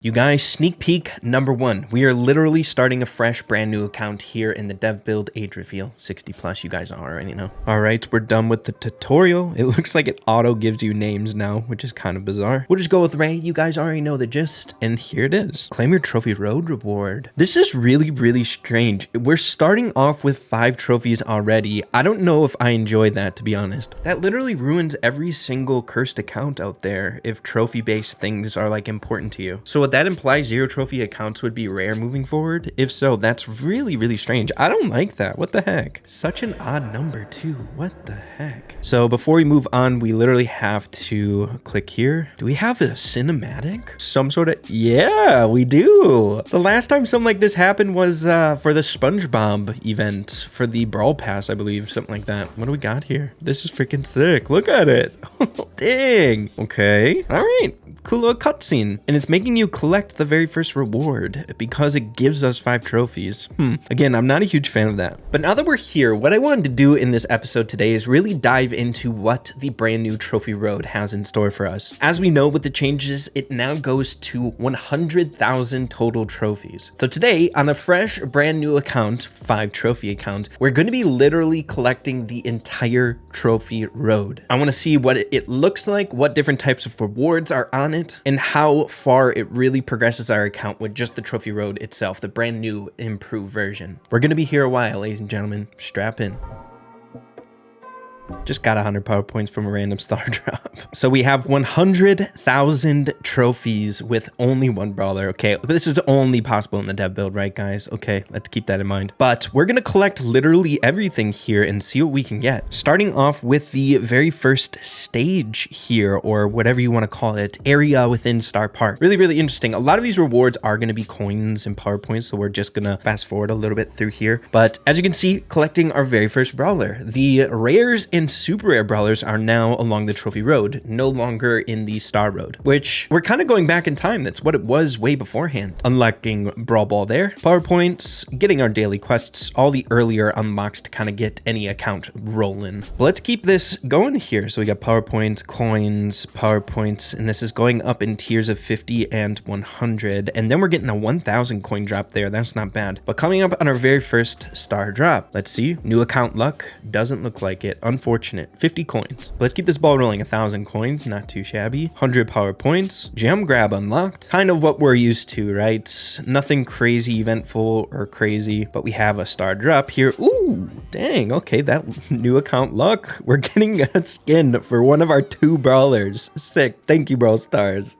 You guys, sneak peek number 1. We are literally starting a fresh brand new account here in the dev build age reveal. 60 plus, you guys already know. All right, we're done with the tutorial. It looks like it auto gives you names now, which is kind of bizarre. We'll just go with Ray. You guys already know the gist. And here it is. Claim your trophy road reward. This is really strange. We're starting off with 5 trophies already. I don't know if I enjoy that, to be honest. That literally ruins every single cursed account out there if trophy-based things are like important to you. So that implies 0 trophy accounts would be rare moving forward. If so, that's really strange. I don't like that. What the heck? Such an odd number too. What the heck? So before we move on, we literally have to click here. Do we have a cinematic? Some sort of, yeah, we do. The last time something like this happened was for the SpongeBob event for the Brawl Pass, I believe, something like that. What do we got here? This is freaking sick. Look at it. Dang. Okay. All right. Cool little cutscene, and it's making you collect the very first reward because it gives us 5 trophies. Again, I'm not a huge fan of that. But now that we're here, what I wanted to do in this episode today is really dive into what the brand new trophy road has in store for us. As we know, with the changes, it now goes to 100,000 total trophies. So today, on a fresh brand new account, 5 trophy account, we're going to be literally collecting the entire trophy road. I want to see what it looks like, what different types of rewards are on it, and how far it really progresses our account with just the trophy road itself, the brand new improved version. We're going to be here a while, ladies and gentlemen. Strap in. Just got 100 power points from a random star drop. So we have 100,000 trophies with only 1 brawler. Okay, but this is only possible in the dev build, right, guys? Okay, let's keep that in mind. But we're gonna collect literally everything here and see what we can get. Starting off with the very first stage here, or whatever you want to call it, area within Star Park. Really interesting. A lot of these rewards are gonna be coins and power points, so we're just gonna fast forward a little bit through here. But as you can see, collecting our very first brawler. The rares and super rare brawlers are now along the trophy road, no longer in the star road, which we're kind of going back in time. That's what it was way beforehand. Unlocking Brawl Ball there, power points, getting our daily quests, all the earlier unlocks to kind of get any account rolling. But let's keep this going here. So we got power points, coins, power points, and this is going up in tiers of 50 and 100. And then we're getting a 1,000 coin drop there. That's not bad. But coming up on our very first star drop, let's see. New account luck. Doesn't look like it. Unfortunate. 50 coins. But let's keep this ball rolling. 1,000 coins, not too shabby. 100 power points. Gem grab unlocked. Kind of what we're used to, right? Nothing crazy eventful or crazy, but we have a star drop here. Ooh, dang. Okay, that new account luck. We're getting a skin for one of our 2 brawlers. Sick. Thank you, Brawl Stars.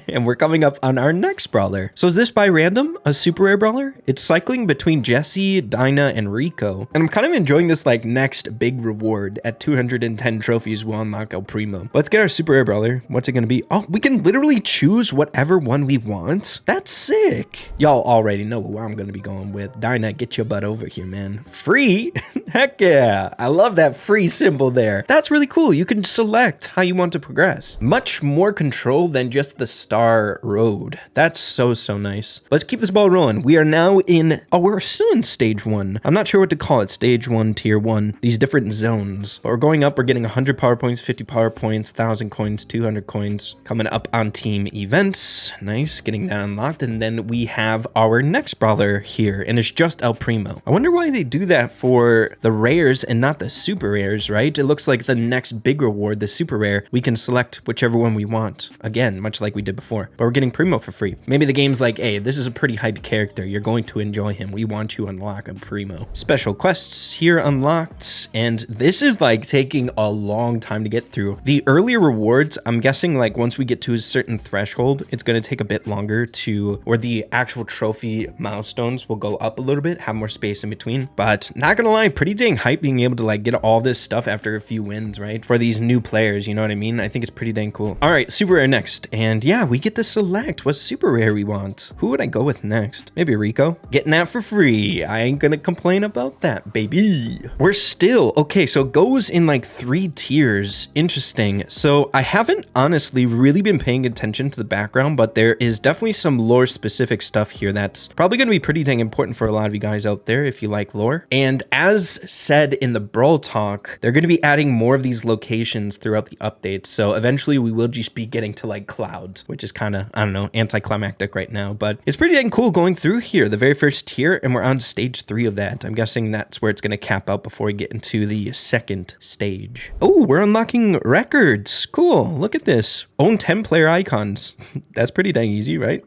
And we're coming up on our next brawler. So is this by random? A super rare brawler? It's cycling between Jesse, Dinah, and Rico. And I'm kind of enjoying this like next big reward. At 210 trophies, we'll unlock El Primo. Let's get our super rare brawler. What's it gonna be? Oh, we can literally choose whatever one we want. That's sick. Y'all already know who I'm gonna be going with. Dinah, get your butt over here, man. Free? Heck yeah. I love that free symbol there. That's really cool. You can select how you want to progress. Much more control than just the star road. That's so nice. Let's keep this ball rolling. We are now in, oh, we're still in stage 1. I'm not sure what to call it. Stage 1, tier 1. These different zones. But we're going up. We're getting 100 power points, 50 power points, 1,000 coins, 200 coins. Coming up on team events. Nice. Getting that unlocked. And then we have our next brawler here. And it's just El Primo. I wonder why they do that for the rares and not the super rares, right? It looks like the next big reward, the super rare, we can select whichever one we want. Again, much like we did before. But we're getting Primo for free. Maybe the game's like, hey, this is a pretty hype character. You're going to enjoy him. We want to unlock a Primo. Special quests here unlocked. And this is like taking a long time to get through. The earlier rewards, I'm guessing like once we get to a certain threshold, it's going to take a bit longer to, or the actual trophy milestones will go up a little bit, have more space in between. But not gonna lie, pretty dang hype being able to like get all this stuff after a few wins, right? For these new players, you know what I mean? I think it's pretty dang cool. All right, super rare next. And yeah, we get to select what super rare we want. Who would I go with next? Maybe Rico. Getting that for free. I ain't gonna complain about that, baby. We're still, okay, so goes in like 3 tiers. Interesting. So I haven't honestly really been paying attention to the background, but there is definitely some lore specific stuff here that's probably going to be pretty dang important for a lot of you guys out there if you like lore. And as said in the Brawl talk, they're going to be adding more of these locations throughout the updates. So eventually we will just be getting to like clouds, which is kind of, I don't know, anticlimactic right now, but it's pretty dang cool going through here, the very first tier, and we're on stage 3 of that. I'm guessing that's where it's going to cap out before we get into the second stage. Oh, we're unlocking records. Cool. Look at this. Own 10 player icons. That's pretty dang easy, right?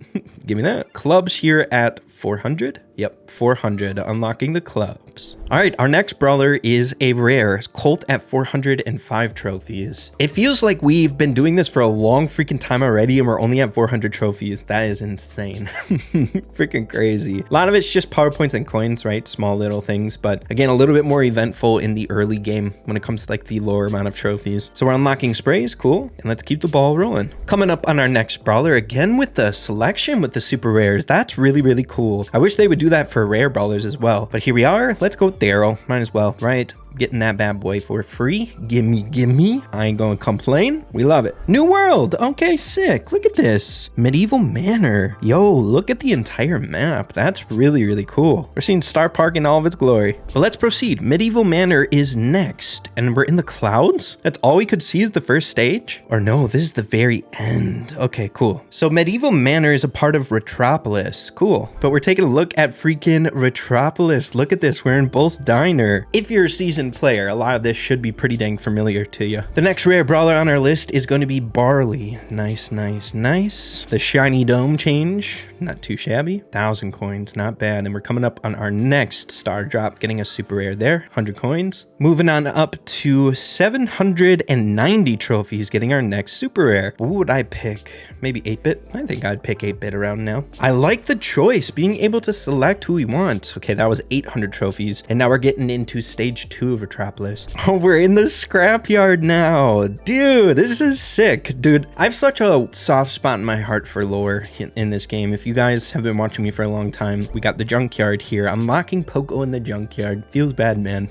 Give me that. Clubs here at 400. Yep, 400, unlocking the clubs. All right, our next brawler is a rare Colt at 405 trophies. It feels like we've been doing this for a long freaking time already and we're only at 400 trophies. That is insane. Freaking crazy. A lot of it's just power points and coins, right? Small little things, but again, a little bit more eventful in the early game when it comes to like the lower amount of trophies. So we're unlocking sprays, cool, and let's keep the ball rolling. Coming up on our next brawler, again with the selection with the super rares. That's really, really cool. I wish they would do that for rare brawlers as well, but here we are. Let's go with Daryl. Might as well, right? Getting that bad boy for free. Gimme. I ain't gonna complain. We love it. New world. Okay, sick. Look at this. Medieval Manor. Yo, look at the entire map. That's really, really cool. We're seeing Star Park in all of its glory. But let's proceed. Medieval Manor is next, and we're in the clouds? That's all we could see is the first stage? Or no, this is the very end. Okay, cool. So Medieval Manor is a part of Retropolis. Cool. But we're taking a look at freaking Retropolis. Look at this. We're in Bull's Diner. If you're a seasoned player, a lot of this should be pretty dang familiar to you. The next rare brawler on our list is going to be Barley. Nice. The shiny dome change, not too shabby. 1,000 coins, not bad. And we're coming up on our next star drop, getting a super rare there, 100 coins. Moving on up to 790 trophies, getting our next super rare. What would I pick? Maybe 8-bit? I think I'd pick 8-bit around now. I like the choice, being able to select who we want. Okay, that was 800 trophies. And now we're getting into stage 2 of Retropolis. Oh, we're in the scrapyard now. Dude, this is sick. Dude, I have such a soft spot in my heart for lore in this game. If you guys have been watching me for a long time, we got the junkyard here. I'm locking Poco in the junkyard. Feels bad, man.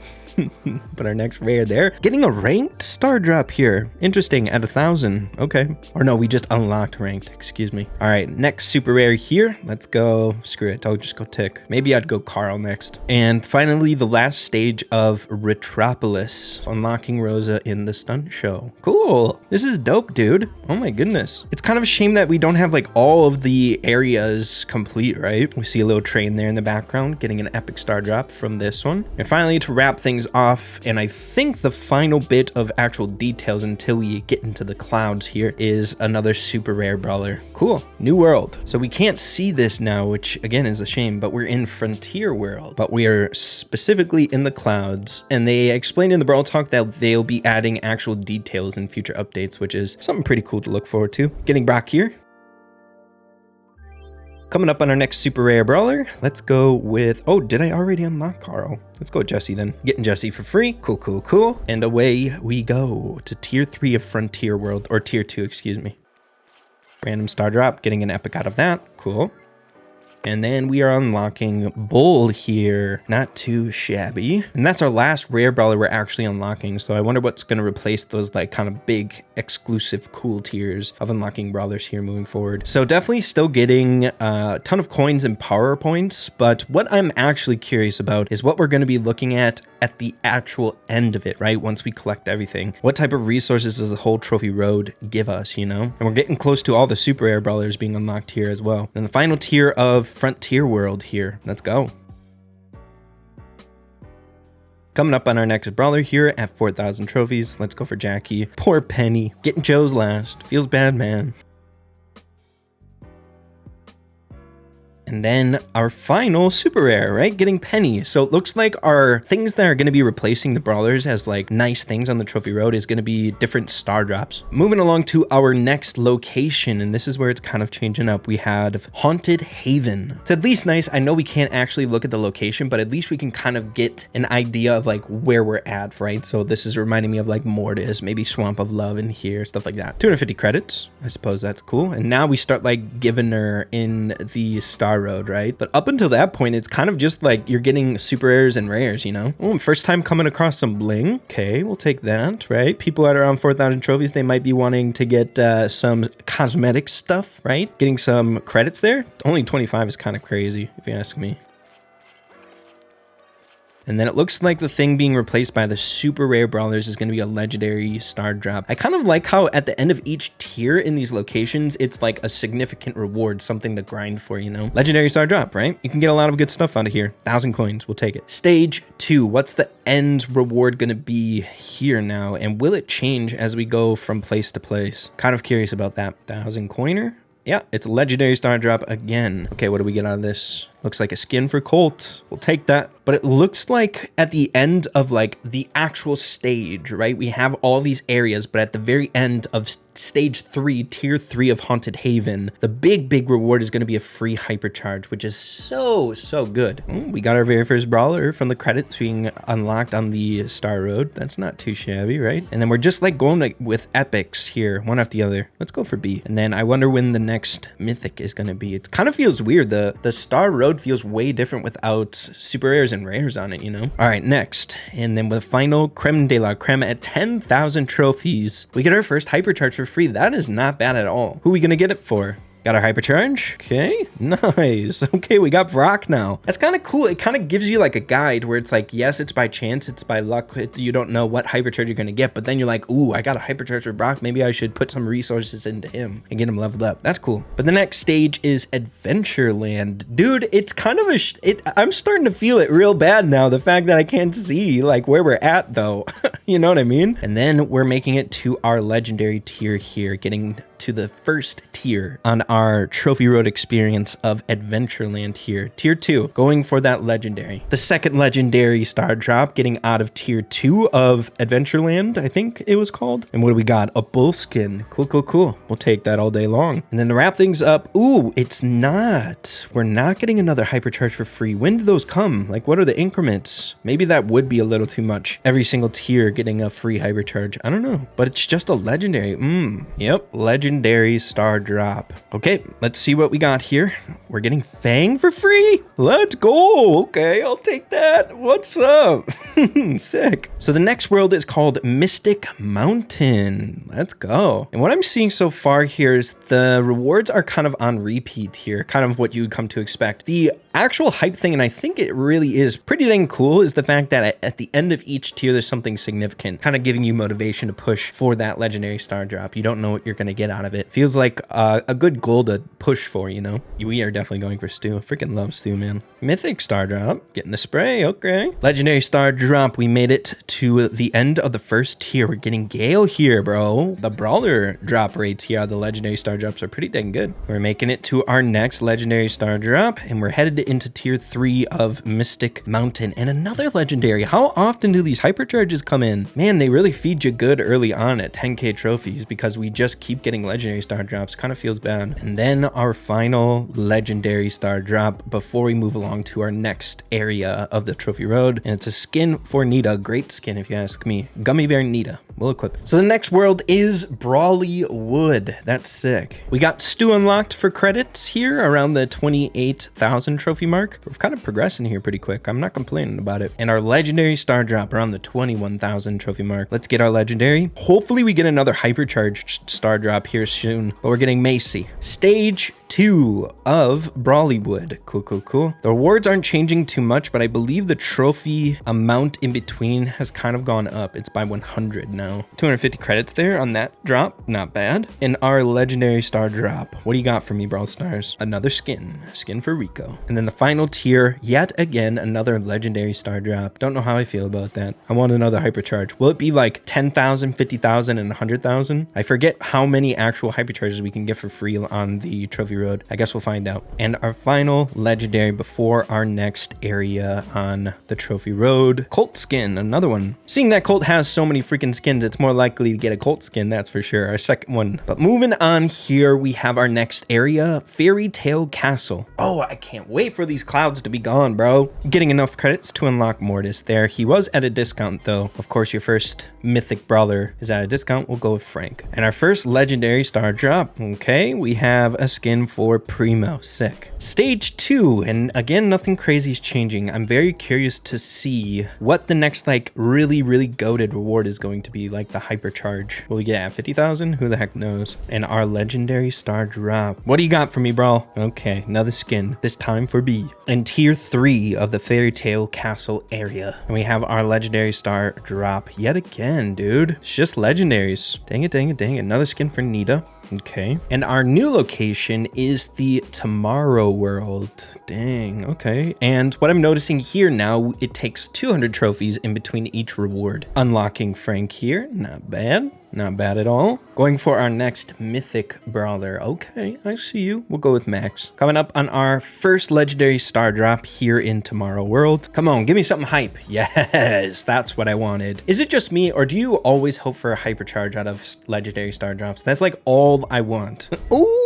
But our next rare there, getting a ranked star drop here. Interesting, at 1,000. Okay. Or no, we just unlocked ranked, excuse me. All right, next super rare here. Let's go, screw it, I'll just go Tick. Maybe I'd go Carl next. And finally, the last stage of Retropolis, unlocking Rosa in the stunt show. Cool. This is dope, dude. Oh my goodness. It's kind of a shame that we don't have like all of the areas complete, right? We see a little train there in the background, getting an epic star drop from this one. And finally, to wrap things off, and I think the final bit of actual details until we get into the clouds here is another super rare brawler. Cool. New world. So we can't see this now, which again is a shame, but we're in Frontier World, but we are specifically in the clouds, and they explained in the Brawl talk that they'll be adding actual details in future updates, which is something pretty cool to look forward to. Getting Brock here. Coming up on our next super rare brawler, let's go with, oh, did I already unlock Carl? Let's go with Jesse then. Getting Jesse for free. Cool. And away we go to tier 3 of Frontier World, or tier 2, excuse me. Random star drop, getting an epic out of that. Cool. And then we are unlocking Bull here. Not too shabby. And that's our last rare brawler we're actually unlocking. So I wonder what's going to replace those like kind of big exclusive cool tiers of unlocking brawlers here moving forward. So definitely still getting a ton of coins and power points. But what I'm actually curious about is what we're going to be looking at the actual end of it, right? Once we collect everything. What type of resources does the whole trophy road give us, you know? And we're getting close to all the super rare brawlers being unlocked here as well. And the final tier of Frontier World here. Let's go. Coming up on our next brawler here at 4,000 trophies. Let's go for Jackie. Poor Penny. Getting Joe's last. Feels bad, man. And then our final super rare, right? Getting Penny. So it looks like our things that are going to be replacing the brawlers as like nice things on the trophy road is going to be different star drops. Moving along to our next location, and this is where it's kind of changing up. We have Haunted Haven. It's at least nice. I know we can't actually look at the location, but at least we can kind of get an idea of like where we're at, right? So this is reminding me of like Mortis, maybe Swamp of Love in here, stuff like that. 250 credits. I suppose that's cool. And now we start like giving her in the star Star Road, right? But up until that point, it's kind of just like you're getting super rares and rares, you know? Oh, first time coming across some bling. Okay, we'll take that, right? People at around 4,000 trophies, they might be wanting to get some cosmetic stuff, right? Getting some credits there. Only 25 is kind of crazy, if you ask me. And then it looks like the thing being replaced by the super rare brawlers is going to be a legendary star drop. I kind of like how at the end of each tier in these locations, it's like a significant reward, something to grind for, you know? Legendary star drop, right? You can get a lot of good stuff out of here. 1,000 coins, we'll take it. Stage 2, what's the end reward going to be here now? And will it change as we go from place to place? Kind of curious about that. 1,000 coiner? Yeah, it's a legendary star drop again. Okay, what do we get out of this? Looks like a skin for Colt. We'll take that. But it looks like at the end of like the actual stage, right? We have all these areas, but at the very end of stage 3, tier 3 of Haunted Haven, the big reward is going to be a free hypercharge, which is so good. We got our very first brawler from the credits being unlocked on the Star Road. That's not too shabby, right? And then we're just like going like with epics here, one after the other. Let's go for B. And then I wonder when the next mythic is going to be. It kind of feels weird. The Star Road feels way different without super rares and rares on it, you know? All right, next. And then with the final creme de la creme at 10,000 trophies, we get our first hypercharge for free. That is not bad at all. Who are we gonna get it for? Got our hypercharge. Okay, nice. Okay, we got Brock now. That's kind of cool. It kind of gives you like a guide where it's like, yes, it's by chance, it's by luck. You don't know what hypercharge you're going to get, but then you're like, ooh, I got a hypercharge for Brock. Maybe I should put some resources into him and get him leveled up. That's cool. But the next stage is Adventureland. Dude, it's kind of I'm starting to feel it real bad now. The fact that I can't see like where we're at though. You know what I mean? And then we're making it to our legendary tier here, getting to the first tier on our Trophy Road experience of Adventureland here. Tier 2, going for that legendary. The second legendary star drop, getting out of tier 2 of Adventureland, I think it was called. And what do we got? A bull skin. Cool. We'll take that all day long. And then to wrap things up, ooh, it's not. We're not getting another hypercharge for free. When do those come? Like, what are the increments? Maybe that would be a little too much. Every single tier getting a free hypercharge. I don't know, but it's just a legendary. Yep, legendary star drop. Okay, let's see what we got here. We're getting Fang for free. Let's go. Okay, I'll take that. What's up? Sick. So the next world is called Mystic Mountain. Let's go. And what I'm seeing so far here is the rewards are kind of on repeat here, kind of what you would come to expect. The actual hype thing, and I think it really is pretty dang cool, is the fact that at the end of each tier, there's something significant, kind of giving you motivation to push for that legendary star drop. You don't know what you're going to get out of it. Feels like a good goal to push for, you know? We are definitely going for Stu. I freaking love Stu, man. Mythic star drop, getting the spray, okay. Legendary star drop, we made it to the end of the first tier. We're getting Gale here, bro. The brawler drop rates here, the legendary star drops are pretty dang good. We're making it to our next legendary star drop, and we're headed into tier 3 of Mystic Mountain, and another legendary. How often do these hypercharges come in? Man, they really feed you good early on at 10k trophies because we just keep getting legendary star drops. Kind of feels bad. And then our final legendary star drop before we move along to our next area of the Trophy Road, and it's a skin for Nita. Great skin if you ask me. Gummy Bear Nita. We'll equip it. So the next world is Brawlywood. That's sick. We got Stu unlocked for credits here around the 28,000 trophy mark. We're kind of progressing here pretty quick. I'm not complaining about it. And our legendary star drop around the 21,000 trophy mark. Let's get our legendary. Hopefully we get another hypercharged star drop here soon. But we're getting Macy. Stage 2 of Brawlywood. Cool. The rewards aren't changing too much, but I believe the trophy amount in between has kind of gone up. It's by 100 now. 250 credits there on that drop. Not bad. And our legendary star drop. What do you got for me, Brawl Stars? Another skin. Skin for Rico. And then the final tier, yet again, another legendary star drop. Don't know how I feel about that. I want another hypercharge. Will it be like 10,000, 50,000, and 100,000? I forget how many actual hypercharges we can get for free on the Trophy Road. I guess we'll find out. And our final legendary before our next area on the Trophy Road, Colt skin, another one. Seeing that Colt has so many freaking skins, skins, it's more likely to get a Colt skin, that's for sure. Our second one. But moving on here, we have our next area, Fairy Tale Castle. Oh, I can't wait for these clouds to be gone, bro. Getting enough credits to unlock Mortis there. He was at a discount, though. Of course, your first mythic brawler is at a discount. We'll go with Frank. And our first legendary star drop. Okay, we have a skin for Primo. Sick. Stage 2, and again, nothing crazy is changing. I'm very curious to see what the next, like, really goated reward is going to be, like the hypercharge. Will we get at 50,000? Who the heck knows? And our legendary star drop. What do you got for me, Brawl? Okay, another skin, this time for B. In tier 3 of the Fairy Tale Castle area. And we have our legendary star drop yet again, dude. It's just legendaries. Dang it. Another skin for Nita. Okay. And our new location is the Tomorrow World. Dang, okay. And what I'm noticing here now, it takes 200 trophies in between each reward. Unlocking Frank here, not bad. Not bad at all. Going for our next mythic brawler. Okay, I see you. We'll go with Max. Coming up on our first legendary star drop here in Tomorrow World. Come on, give me something hype. Yes, that's what I wanted. Is it just me, or do you always hope for a hypercharge out of legendary star drops? That's like all I want. Ooh.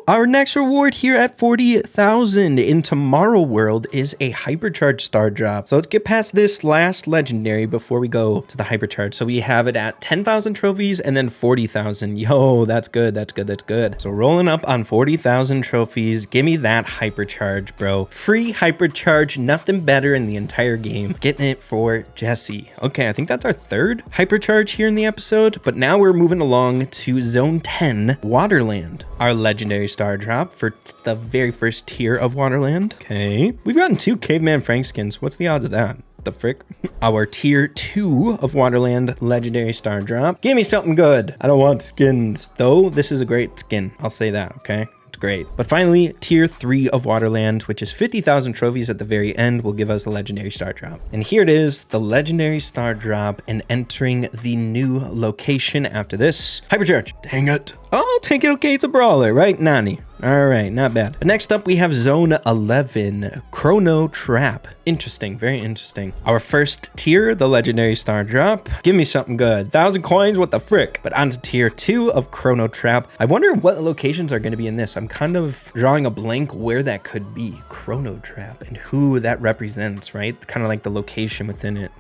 Our next reward here at 40,000 in Tomorrow World is a hypercharge star drop. So let's get past this last legendary before we go to the hypercharge. So we have it at 10,000 trophies and then 40,000. Yo, that's good. So rolling up on 40,000 trophies. Give me that hypercharge, bro. Free hypercharge, nothing better in the entire game. Getting it for Jesse. Okay, I think that's our third hypercharge here in the episode. But now we're moving along to Zone 10, Waterland. Our legendary star drop for the very first tier of Waterland. Okay. We've gotten 2 Caveman Frank skins. What's the odds of that? The frick? Our tier 2 of Waterland legendary star drop. Give me something good. I don't want skins, though. This is a great skin. I'll say that, okay? Great. But finally, tier 3 of Waterland, which is 50,000 trophies at the very end, will give us a legendary star drop. And here it is, the legendary star drop, and entering the new location after this. Hypercharge. Dang it. I'll take it. Okay, it's a brawler, right? Nani. All right, not bad. But next up, we have Zone 11, Chrono Trap. Interesting, very interesting. Our first tier, the legendary star drop. Give me something good. 1,000 coins, what the frick? But on to tier 2 of Chrono Trap. I wonder what locations are going to be in this. I'm kind of drawing a blank where that could be. Chrono Trap and who that represents, right? Kind of like the location within it.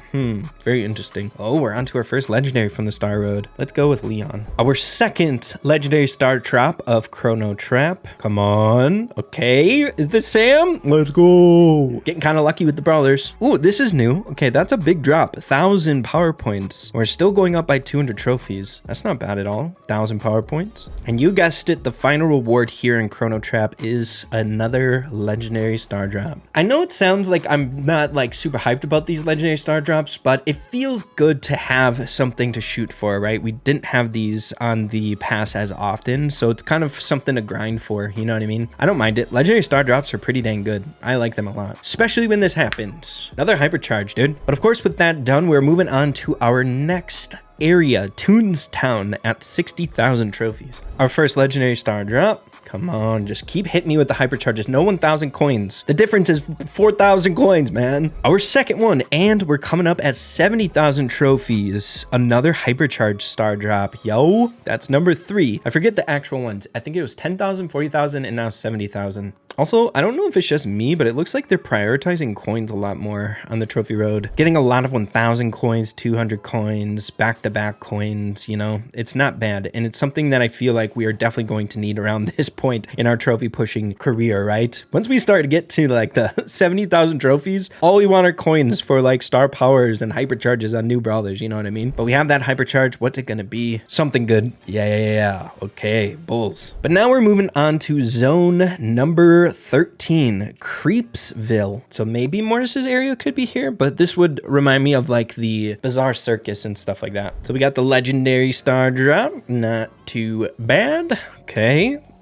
Very interesting. Oh, we're on to our first legendary from the Star Road. Let's go with Leon. Our second legendary star drop of Chrono Trap. Come on. Okay, is this Sam? Let's go. Getting kind of lucky with the brawlers. Ooh, this is new. Okay, that's a big drop. 1,000 power points. We're still going up by 200 trophies. That's not bad at all. 1,000 power points. And you guessed it, the final reward here in Chrono Trap is another legendary star drop. I know it sounds like I'm not like super hyped about these legendary star drops, but it feels good to have something to shoot for, right? We didn't have these on the pass as often, so it's kind of something to grind for, you know what I mean? I don't mind it. Legendary star drops are pretty dang good. I like them a lot, especially when this happens. Another hypercharge, dude. But of course, with that done, we're moving on to our next area, Toontown, at 60,000 trophies. Our first legendary star drop. Come on, just keep hitting me with the hypercharges. No 1,000 coins. The difference is 4,000 coins, man. Our second one, and we're coming up at 70,000 trophies. Another hypercharge star drop. Yo, that's number 3. I forget the actual ones. I think it was 10,000, 40,000, and now 70,000. Also, I don't know if it's just me, but it looks like they're prioritizing coins a lot more on the trophy road. Getting a lot of 1,000 coins, 200 coins, back-to-back coins, you know, it's not bad. And it's something that I feel like we are definitely going to need around this point in our trophy pushing career, right? Once we start to get to like the 70,000 trophies, all we want are coins for like star powers and hypercharges on new brawlers, you know what I mean? But we have that hypercharge. What's it gonna be? Something good. Yeah. Okay, bulls. But now we're moving on to zone number 13, Creepsville. So maybe Mortis's area could be here, but this would remind me of like the Bizarre Circus and stuff like that. So we got the legendary star drop. Not too bad.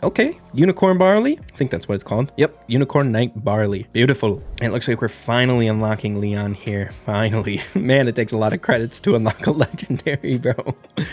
Okay, Unicorn Barley? I think that's what it's called. Yep, Unicorn Night Barley. Beautiful. And it looks like we're finally unlocking Leon here. Finally. Man, it takes a lot of credits to unlock a legendary, bro.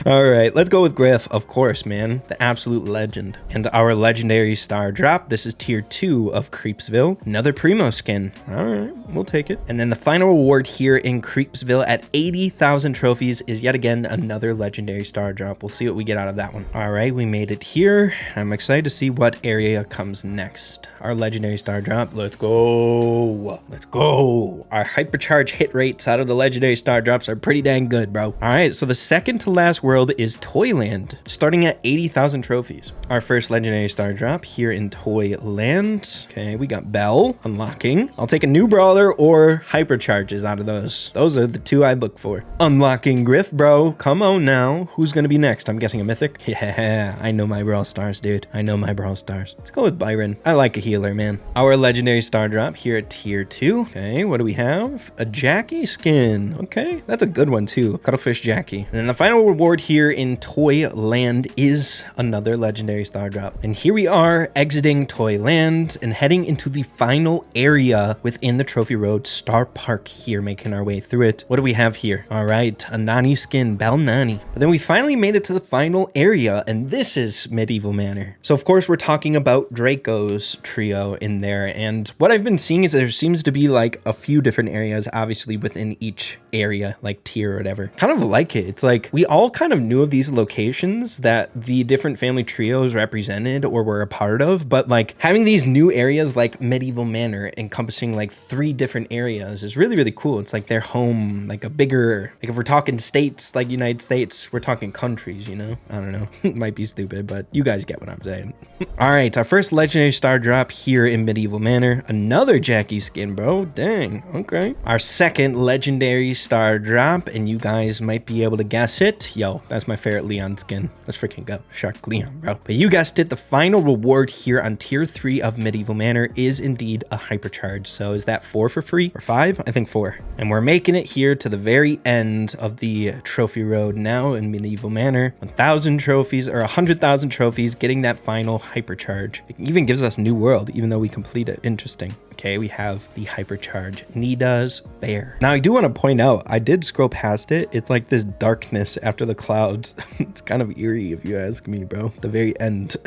All right, let's go with Griff, of course, man. The absolute legend. And our legendary star drop. This is tier 2 of Creepsville. Another Primo skin. All right, we'll take it. And then the final reward here in Creepsville at 80,000 trophies is yet again another legendary star drop. We'll see what we get out of that one. All right, we made it here. I'm excited to see what area comes next. Our legendary star drop. Let's go. Let's go. Our hypercharge hit rates out of the legendary star drops are pretty dang good, bro. All right, so the second to last world is Toyland, starting at 80,000 trophies. Our first legendary star drop here in Toyland. Okay, we got Belle unlocking. I'll take a new brawler or hypercharges out of those. Those are the two I look for. Unlocking Griff, bro. Come on now. Who's gonna be next? I'm guessing a mythic. Yeah, I know my Brawl Stars, dude. I know my Brawl Stars. Let's go with Byron. I like a healer, man. Our legendary star drop here at tier 2. Okay, what do we have? A Jackie skin. Okay, that's a good one too. Cuttlefish Jackie. And then the final reward here in Toyland is another legendary star drop. And here we are exiting Toyland and heading into the final area within the Trophy Road Star Park here, making our way through it. What do we have here? All right, a Nani skin, Belle Nani. But then we finally made it to the final area, and this is Medieval Manor. So of course we're talking about Draco's trio in there, and what I've been seeing is there seems to be like a few different areas obviously within each area, like tier or whatever. Kind of like it. It's like we all kind of knew of these locations that the different family trios represented or were a part of, but like having these new areas like Medieval Manor encompassing like 3 different areas is really, really cool. It's like their home, like a bigger, like if we're talking states like United States, we're talking countries, you know? I don't know. It might be stupid, but you guys get what I'm saying. All right, our first legendary star drop here in Medieval Manor. Another Jackie skin, bro. Dang, okay. Our second legendary star drop, and you guys might be able to guess it. Yo, that's my favorite Leon skin. Let's freaking go. Shark Leon, bro. But you guessed it, the final reward here on tier 3 of Medieval Manor is indeed a hypercharge. So is that 4 for free or 5? I think 4. And we're making it here to the very end of the trophy road now in Medieval Manor. 1,000 trophies or 100,000 trophies, getting that final hypercharge. It even gives us new world, even though we complete it. Interesting. Okay, we have the hypercharge Nida's Bear. Now I do want to point out, I did scroll past it. It's like this darkness after the clouds. It's kind of eerie if you ask me, bro. The very end.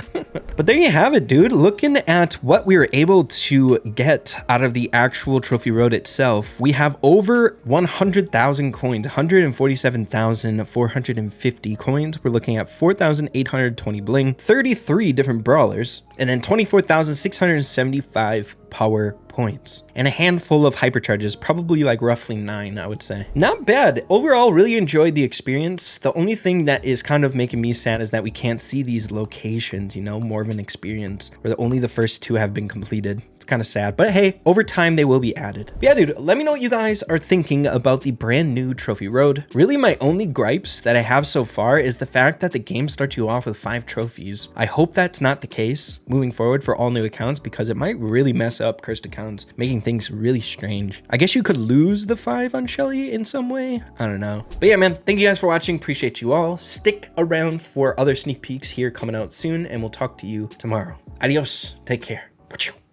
But there you have it, dude. Looking at what we were able to get out of the actual trophy road itself, we have over 100,000 coins, 147,450 coins. We're looking at 4,820 bling, 33 different brawlers, and then 24,675 power points, and a handful of hypercharges, probably like roughly 9, I would say. Not bad. Overall, really enjoyed the experience. The only thing that is kind of making me sad is that we can't see these locations, you know, more of an experience, where only the first 2 have been completed. It's kind of sad, but hey, over time they will be added. But yeah, dude, let me know what you guys are thinking about the brand new trophy road. Really, my only gripes that I have so far is the fact that the game starts you off with 5 trophies. I hope that's not the case moving forward for all new accounts, because it might really mess up cursed accounts, making things really strange. I guess you could lose the 5 on Shelly in some way. I don't know. But yeah, man, thank you guys for watching. Appreciate you all. Stick around for other sneak peeks here coming out soon, and we'll talk to you tomorrow. Adios. Take care.